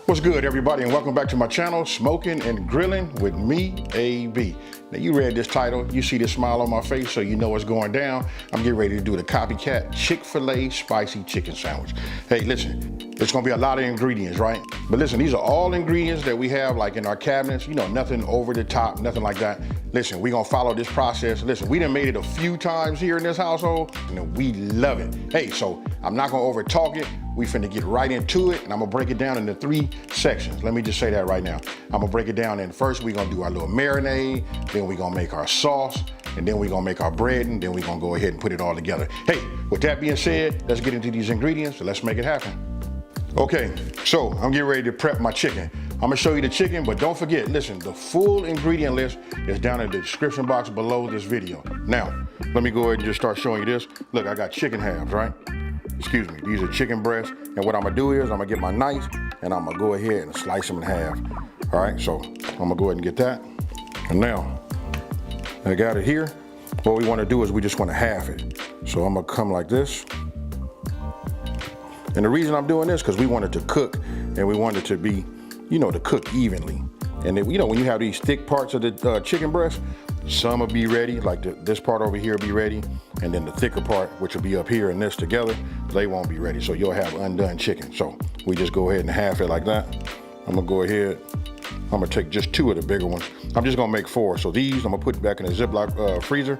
What's good, everybody, and welcome back to my channel, Smoking and Grilling with me, AB. Now, you read this title, you see this smile on my face, so you know what's going down. I'm getting ready to do the Copycat Chick-fil-A Spicy Chicken Sandwich. Hey, listen, it's gonna be a lot of ingredients, right? But listen, these are all ingredients that we have like in our cabinets, you know, nothing over the top, nothing like that. Listen, we're gonna follow this process. Listen, we done made it a few times here in this household, and we love it. Hey, so I'm not gonna over talk it. We finna get right into it, and I'm gonna break it down into 3 sections. Let me just say that right now. I'm gonna break it down, and first we're gonna do our little marinade, then we're gonna make our sauce, and then we're gonna make our bread, and then we're gonna go ahead and put it all together. Hey, with that being said, let's get into these ingredients, and let's make it happen. Okay, so I'm getting ready to prep my chicken. I'm gonna show you the chicken, but don't forget, listen, the full ingredient list is down in the description box below this video. Now, let me go ahead and just start showing you this. Look, I got chicken halves, right? Excuse me, these are chicken breasts. And what I'm gonna do is I'm gonna get my knife and I'm gonna go ahead and slice them in half. All right, so I'm gonna go ahead and get that. And now, I got it here. What we wanna do is we just wanna half it. So I'm gonna come like this. And the reason I'm doing this, because we want it to cook and we want it to be, you know, to cook evenly. And then, you know, when you have these thick parts of the chicken breast, some will be ready, like this part over here will be ready, and then the thicker part, which will be up here and this together, they won't be ready. So you'll have undone chicken. So we just go ahead and half it like that. I'm gonna go ahead, I'm gonna take just 2 of the bigger ones. I'm just gonna make 4. So these, I'm gonna put back in a Ziploc freezer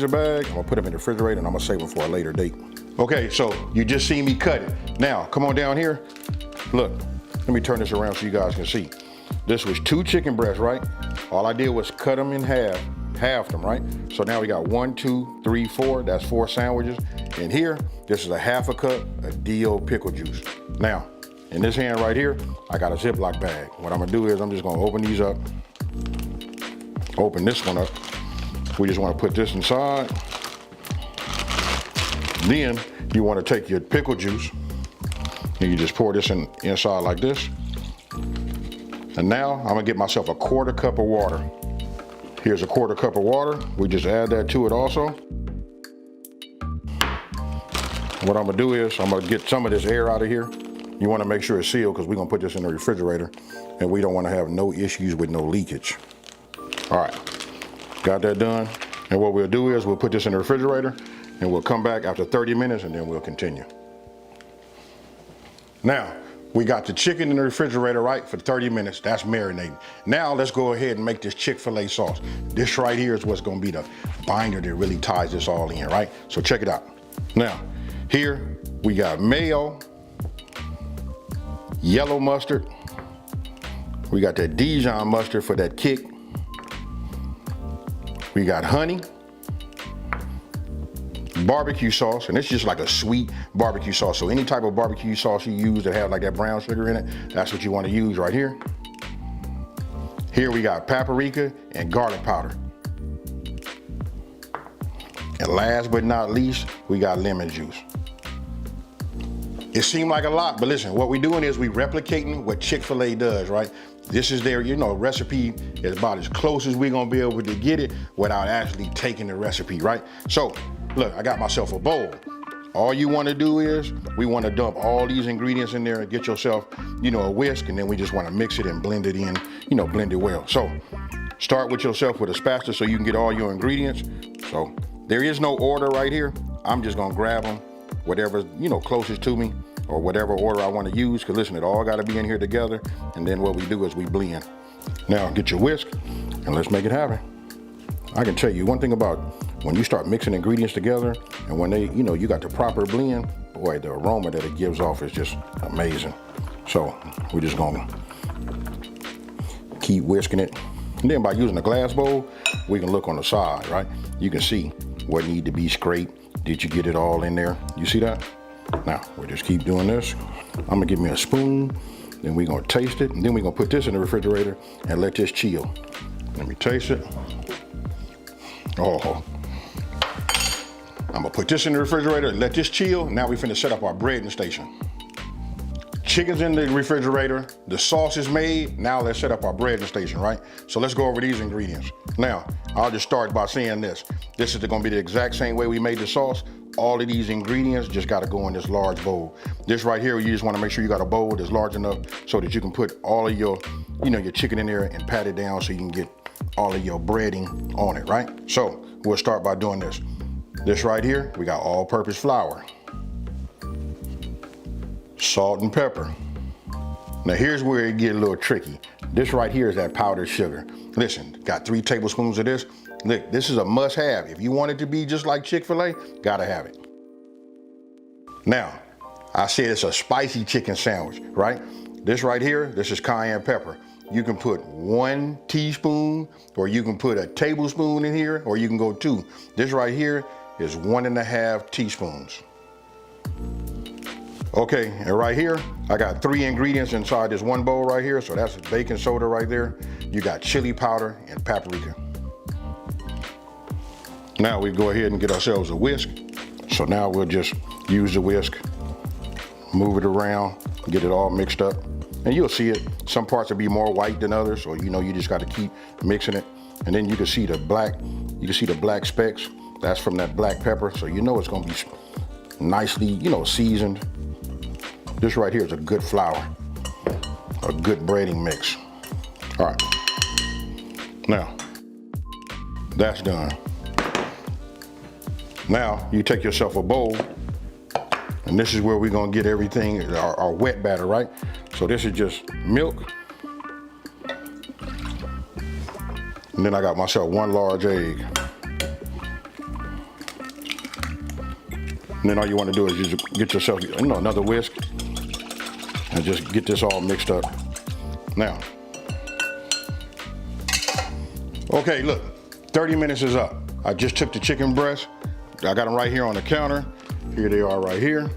bag. I'm gonna put them in the refrigerator and I'm gonna save them for a later date. Okay, so you just seen me cut it. Now, come on down here. Look, let me turn this around so you guys can see. This was 2 chicken breasts, right? All I did was cut them in half them, right? So now we got 1, 2, 3, 4, that's 4 sandwiches. And here, this is a half a cup of DO pickle juice. Now, in this hand right here, I got a Ziploc bag. What I'm gonna do is I'm just gonna open these up. Open this one up. We just wanna put this inside. Then you wanna take your pickle juice and you just pour this inside like this. And now I'm gonna get myself a 1/4 cup of water. Here's a 1/4 cup of water. We just add that to it also. What I'm gonna do is I'm gonna get some of this air out of here. You wanna make sure it's sealed because we're gonna put this in the refrigerator and we don't wanna have no issues with no leakage. All right, got that done. And what we'll do is we'll put this in the refrigerator and we'll come back after 30 minutes and then we'll continue. Now, we got the chicken in the refrigerator, right, for 30 minutes. That's marinating. Now let's go ahead and make this Chick-fil-A sauce. This right here is what's gonna be the binder that really ties this all in, right? So check it out. Now, here we got mayo, yellow mustard. We got that Dijon mustard for that kick. We got honey, barbecue sauce, and it's just like a sweet barbecue sauce. So any type of barbecue sauce you use that have like that brown sugar in it, that's what you want to use right here. Here we got paprika and garlic powder. And last but not least, we got lemon juice. It seemed like a lot, but listen, what we're doing is we replicating what Chick-fil-A does, right? This is their, you know, recipe is about as close as we're gonna be able to get it without actually taking the recipe, right? So, look, I got myself a bowl. All you wanna do is, we wanna dump all these ingredients in there and get yourself, you know, a whisk, and then we just wanna mix it and blend it in, you know, blend it well. So, start with yourself with a spatula so you can get all your ingredients. So, there is no order right here. I'm just gonna grab them, whatever's, you know, closest to me, or whatever order I wanna use, because listen, it all gotta be in here together, and then what we do is we blend. Now, get your whisk, and let's make it happen. I can tell you one thing about when you start mixing ingredients together, and when they, you know, you got the proper blend, boy, the aroma that it gives off is just amazing. So, we're just gonna keep whisking it. And then by using a glass bowl, we can look on the side, right? You can see what need to be scraped. Did you get it all in there? You see that? Now, we'll just keep doing this. I'm gonna get me a spoon, then we're gonna taste it, and then we're gonna put this in the refrigerator and let this chill. Let me taste it. Oh, I'm gonna put this in the refrigerator and let this chill. Now we finna set up our breading station. Chicken's in the refrigerator, the sauce is made, now let's set up our breading station, right? So let's go over these ingredients. Now, I'll just start by saying this. This is gonna be the exact same way we made the sauce. all of these ingredients just gotta go in this large bowl. This right here, you just wanna make sure you got a bowl that's large enough so that you can put all of your, your chicken in there and pat it down so you can get all of your breading on it, right? So we'll start by doing this. This right here, we got all-purpose flour, salt and pepper. Now here's where it gets a little tricky. This right here is that powdered sugar. Listen, got 3 tablespoons of this. Look, this is a must-have. If you want it to be just like Chick-fil-A, gotta have it. Now, I said it's a spicy chicken sandwich, right? This right here, this is cayenne pepper. You can put 1 teaspoon, or you can put a tablespoon in here, or you can go 2. This right here is 1.5 teaspoons. Okay, and right here, I got 3 ingredients inside this one bowl right here. So that's baking soda right there. You got chili powder and paprika. Now we go ahead and get ourselves a whisk. So now we'll just use the whisk, move it around, get it all mixed up. And you'll see it, some parts will be more white than others, so you just gotta keep mixing it. And then you can see the black specks. That's from that black pepper, so you know it's gonna be nicely, seasoned. This right here is a good flour, a good breading mix. All right, now that's done. Now you take yourself a bowl, and this is where we're gonna get everything, our wet batter, right? So this is just milk. And then I got myself 1 large egg. And then all you want to do is just get yourself, another whisk and just get this all mixed up. Now, okay, look, 30 minutes is up. I just took the chicken breast. I got them right here on the counter. Here they are right here.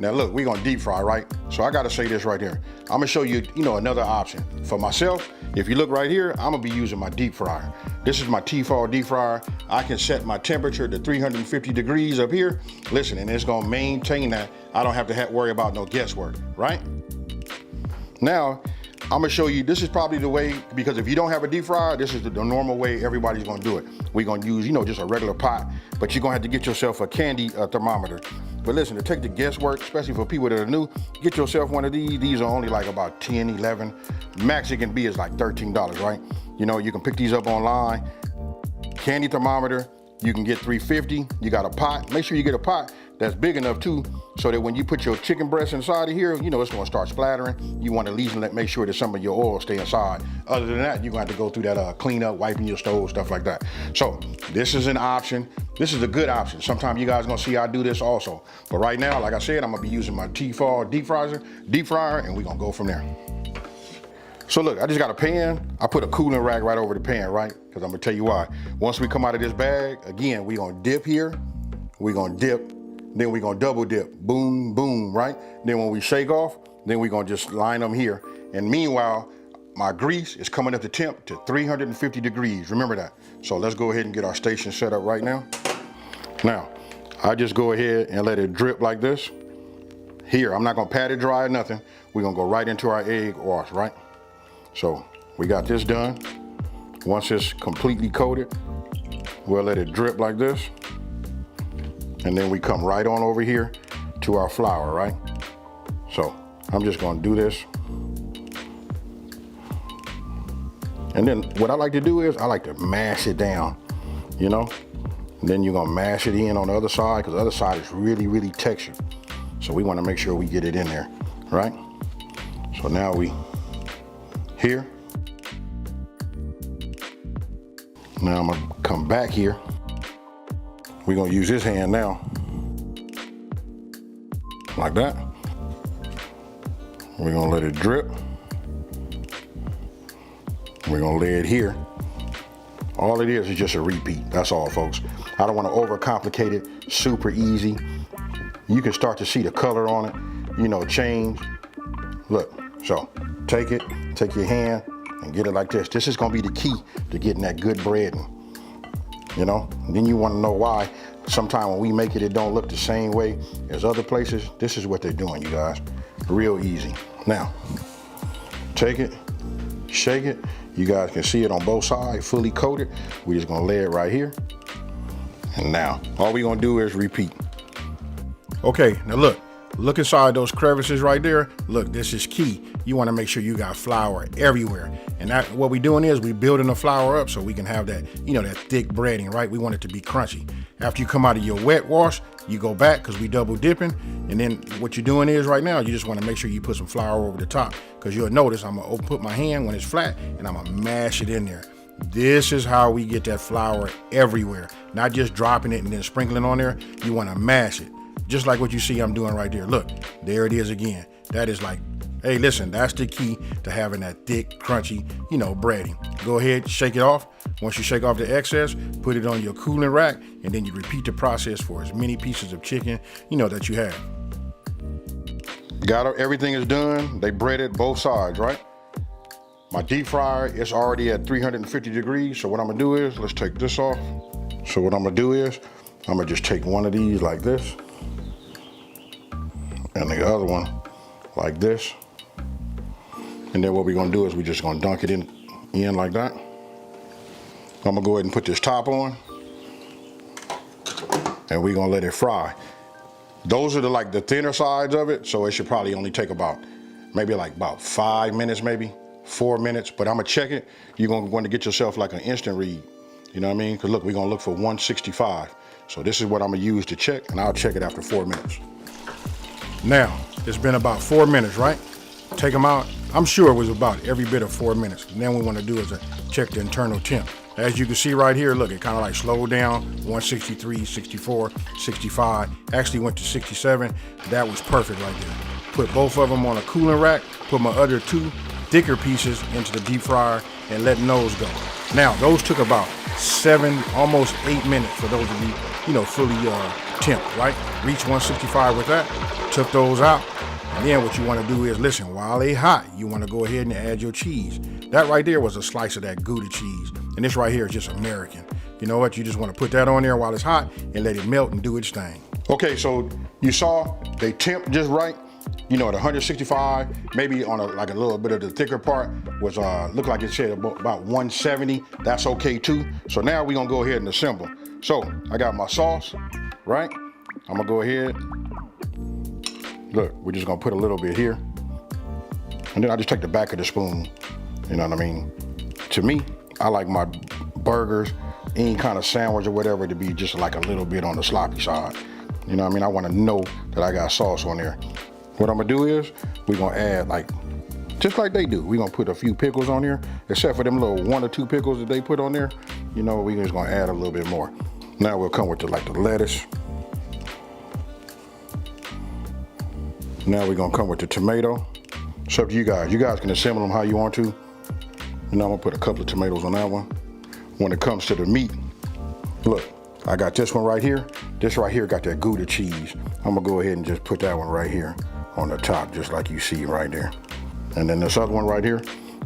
Now look, we're gonna deep fry, right? So I gotta say this right here. I'm gonna show you, another option. For myself, if you look right here, I'm gonna be using my deep fryer. This is my Tefal deep fryer. I can set my temperature to 350 degrees up here. Listen, and it's gonna maintain that. I don't have to worry about no guesswork, right? Now, I'm gonna show you, this is probably the way, because if you don't have a deep fryer, this is the normal way everybody's gonna do it. We're gonna use, just a regular pot, but you're gonna have to get yourself a candy thermometer. But listen, to take the guesswork, especially for people that are new, get yourself one of these. These are only like about 10, 11. Max it can be is like $13, right? You can pick these up online. Candy thermometer, you can get 350. You got a pot, make sure you get a pot that's big enough too, so that when you put your chicken breast inside of here, it's gonna start splattering. You want to at least make sure that some of your oil stay inside. Other than that, you're gonna have to go through that cleanup, wiping your stove, stuff like that. So this is an option. This is a good option. Sometimes you guys gonna see I do this also. But right now, like I said, I'm gonna be using my Tefal deep fryer, and we're gonna go from there. So look, I just got a pan. I put a cooling rack right over the pan, right? Because I'm gonna tell you why. Once we come out of this bag, again, we're gonna dip here, we're gonna dip, then we're gonna double dip, boom, boom, right? Then when we shake off, then we're gonna just line them here. And meanwhile, my grease is coming up the temp to 350 degrees, remember that. So let's go ahead and get our station set up right now. Now, I just go ahead and let it drip like this. Here, I'm not gonna pat it dry or nothing. We're gonna go right into our egg wash, right? So we got this done. Once it's completely coated, we'll let it drip like this. And then we come right on over here to our flour, right? So I'm just gonna do this. And then what I like to do is I like to mash it down, And then you're gonna mash it in on the other side, because the other side is really, really textured. So we wanna make sure we get it in there, right? So now we here. Now I'm gonna come back here. We're gonna use this hand now, like that. We're gonna let it drip. We're gonna lay it here. All it is just a repeat, that's all, folks. I don't wanna overcomplicate it, super easy. You can start to see the color on it, change. Look, so take your hand and get it like this. This is gonna be the key to getting that good breading. And then you want to know why sometimes when we make it, it don't look the same way as other places. This is what they're doing, you guys. Real easy. Now, take it, shake it. You guys can see it on both sides, fully coated. We're just gonna lay it right here. And now, all we're gonna do is repeat. Okay, now look inside those crevices right there. Look, this is key. You want to make sure you got flour everywhere. And that what we're doing is we building the flour up so we can have that, that thick breading, right? We want it to be crunchy. After you come out of your wet wash, you go back because we double dipping. And then what you're doing is right now, you just want to make sure you put some flour over the top, because you'll notice I'm going to put my hand when it's flat and I'm going to mash it in there. This is how we get that flour everywhere, not just dropping it and then sprinkling on there. You want to mash it. Just like what you see I'm doing right there. Look, there it is again. That is like, hey, listen, that's the key to having that thick, crunchy, breading. Go ahead, shake it off. Once you shake off the excess, put it on your cooling rack, and then you repeat the process for as many pieces of chicken, that you have. Everything is done. They breaded both sides, right? My deep fryer is already at 350 degrees. So what I'm gonna do is, let's take this off. So what I'm gonna do is, I'm gonna just take one of these like this, and the other one like this. And then what we're gonna do is we're just gonna dunk it in like that. I'm gonna go ahead and put this top on, and we're gonna let it fry. Those are the thinner sides of it, so it should probably only take about 5 minutes, maybe 4 minutes, but I'm gonna check it. You're gonna want to get yourself like an instant read, you know what I mean? Because look, we're gonna look for 165. So this is what I'm gonna use to check, and I'll check it after 4 minutes. Now, it's been about 4 minutes, right? Take them out. I'm sure it was about every bit of 4 minutes. And then what we want to do is check the internal temp. As you can see right here, look, it kind of like slowed down, 163, 64, 65, actually went to 67. That was perfect right there. Put both of them on a cooling rack, put my other two thicker pieces into the deep fryer and letting those go. Now, those took about 7, almost 8 minutes for those to be, fully temped, right? Reach 165 with that, took those out. And then what you want to do is, listen, while they hot, you want to go ahead and add your cheese. That right there was a slice of that Gouda cheese. And this right here is just American. You know what? You just want to put that on there while it's hot and let it melt and do its thing. Okay, so you saw they temp just right. At 165, maybe on a little bit of the thicker part was looked like it said about 170. That's okay too. So now we're gonna go ahead and assemble. So I got my sauce, right? I'm gonna go ahead. Look, we're just gonna put a little bit here, and then I just take the back of the spoon. You know what I mean? To me, I like my burgers, any kind of sandwich or whatever, to be just like a little bit on the sloppy side. You know what I mean? I want to know that I got sauce on there. What I'm gonna do is, we're gonna add just like they do. We're gonna put a few pickles on here, except for them little 1 or 2 pickles that they put on there. We're just gonna add a little bit more. Now we'll come with the lettuce. Now we're gonna come with the tomato. It's up to you guys. You guys can assemble them how you want to. I'm gonna put a couple of tomatoes on that one. When it comes to the meat, look, I got this one right here. This right here got that Gouda cheese. I'm gonna go ahead and just put that one right here on the top, just like you see right there. And then this other one right here,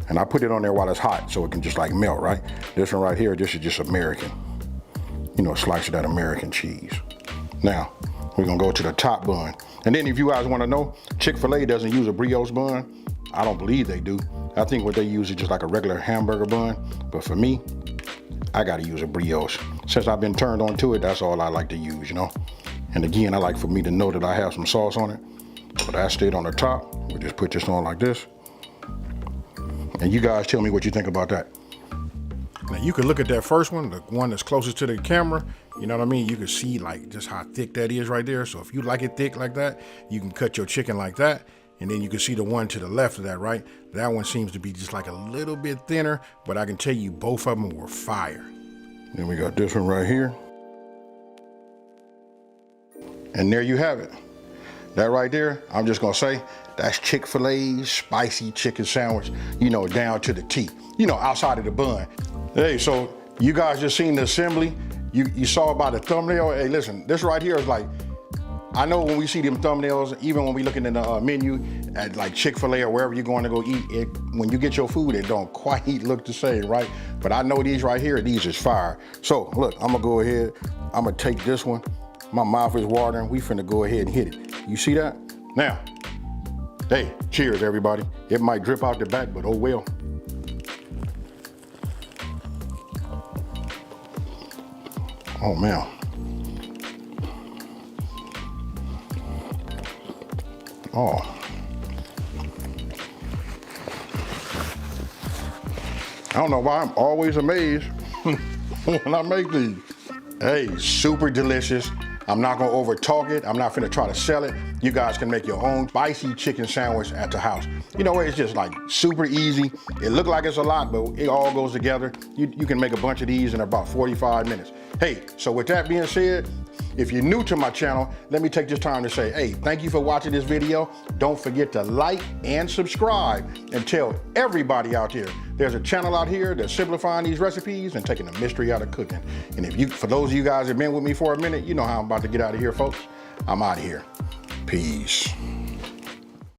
and I put it on there while it's hot so it can just melt, right? This one right here, this is just American. A slice of that American cheese. Now, we're gonna go to the top bun. And then if you guys wanna know, Chick-fil-A doesn't use a brioche bun. I don't believe they do. I think what they use is just like a regular hamburger bun. But for me, I gotta use a brioche. Since I've been turned on to it, that's all I like to use, And again, I like for me to know that I have some sauce on it. So that's it on the top. We'll just put this on like this. And you guys tell me what you think about that. Now you can look at that first one, the one that's closest to the camera. You know what I mean? You can see just how thick that is right there. So if you like it thick like that, you can cut your chicken like that. And then you can see the one to the left of that, right? That one seems to be just a little bit thinner, but I can tell you both of them were fire. Then we got this one right here. And there you have it. That right there, I'm just gonna say, that's Chick-fil-A Spicy Chicken Sandwich, down to the T, outside of the bun. Hey, so you guys just seen the assembly. You saw about the thumbnail. Hey, listen, this right here is I know when we see them thumbnails, even when we looking in the menu at Chick-fil-A or wherever you're going to go eat, when you get your food, it don't quite look the same, right? But I know these right here, these is fire. So look, I'm gonna go ahead, I'm gonna take this one. My mouth is watering. We finna go ahead and hit it. You see that? Now, hey, cheers everybody. It might drip out the back, but oh well. Oh man. Oh. I don't know why I'm always amazed when I make these. Hey, super delicious. I'm not gonna over talk it. I'm not finna try to sell it. You guys can make your own spicy chicken sandwich at the house. You know, it's just like super easy. It looks like it's a lot, but it all goes together. You can make a bunch of these in about 45 minutes. Hey, so with that being said, if you're new to my channel, let me take this time to say, hey, thank you for watching this video. Don't forget to like and subscribe and tell everybody out there there's a channel out here that's simplifying these recipes and taking the mystery out of cooking. And if you, for those of you guys that have been with me for a minute, you know how I'm about to get out of here, folks. I'm out of here. Peace.